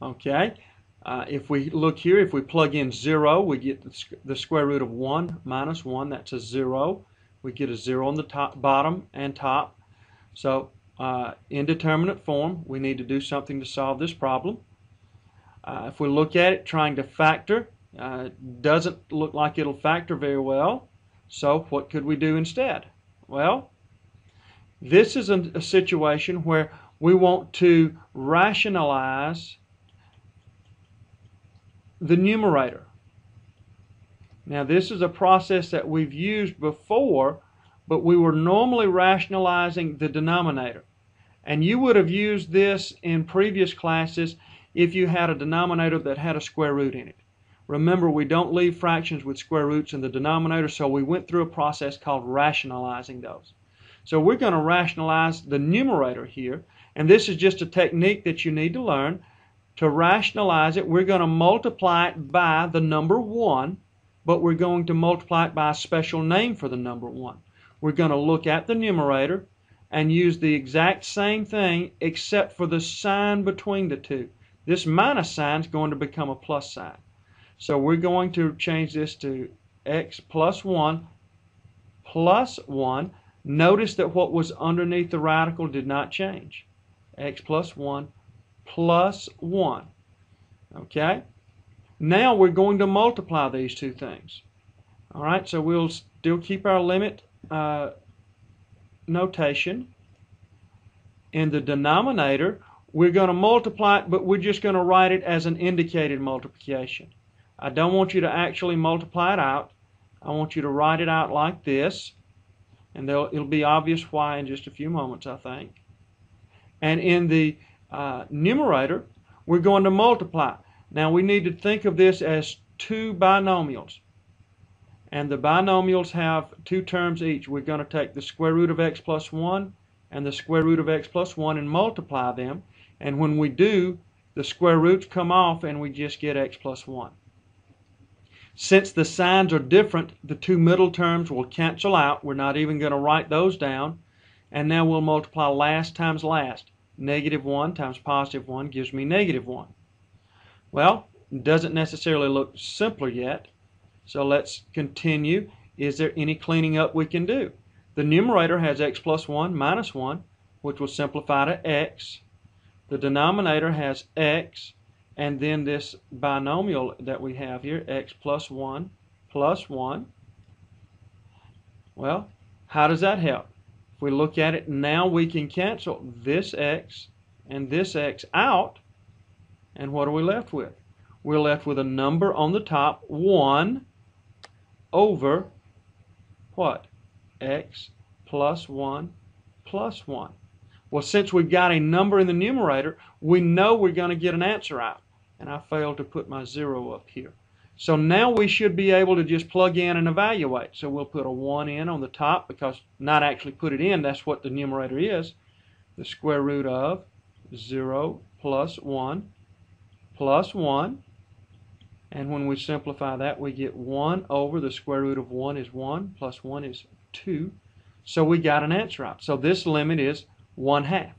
Okay, if we look here, if we plug in 0, we get the square root of 1 minus 1. That's a 0. We get a 0 on the top, bottom and top. So indeterminate form, we need to do something to solve this problem. If we look at it trying to factor, doesn't look like it'll factor very well. So what could we do instead? Well, this is a situation where we want to rationalize the numerator. Now this is a process that we've used before, but we were normally rationalizing the denominator. And you would have used this in previous classes if you had a denominator that had a square root in it. Remember, we don't leave fractions with square roots in the denominator, so we went through a process called rationalizing those. So we're going to rationalize the numerator here, and this is just a technique that you need to learn. To rationalize it, we're going to multiply it by the number 1, but we're going to multiply it by a special name for the number 1. We're going to look at the numerator and use the exact same thing except for the sign between the two. This minus sign is going to become a plus sign. So we're going to change this to x plus 1 plus 1. Notice that what was underneath the radical did not change. X plus 1 plus 1. Okay? Now we're going to multiply these two things. Alright, so we'll still keep our limit notation. In the denominator, we're going to multiply it, but we're just going to write it as an indicated multiplication. I don't want you to actually multiply it out. I want you to write it out like this. And it'll be obvious why in just a few moments, I think. And in the numerator, we're going to multiply. Now we need to think of this as two binomials. And the binomials have two terms each. We're going to take the square root of x plus 1 and the square root of x plus 1 and multiply them. And when we do, the square roots come off and we just get x plus 1. Since the signs are different, the two middle terms will cancel out. We're not even going to write those down. And now we'll multiply last times last. Negative 1 times positive 1 gives me negative 1. Well, it doesn't necessarily look simpler yet. So let's continue. Is there any cleaning up we can do? The numerator has x plus 1 minus 1, which will simplify to x. The denominator has x, and then this binomial that we have here, x plus 1 plus 1. Well, how does that help? If we look at it now, we can cancel this x and this x out. And what are we left with? We're left with a number on the top, 1 over what? X plus 1 plus 1. Well, since we've got a number in the numerator, we know we're going to get an answer out. And I failed to put my 0 up here. So now we should be able to just plug in and evaluate. So we'll put a 1 in on the top, because not actually put it in, that's what the numerator is. The square root of 0 plus 1 plus 1. And when we simplify that, we get 1 over the square root of 1 is 1 plus 1 is 2. So we got an answer out. So this limit is 1/2.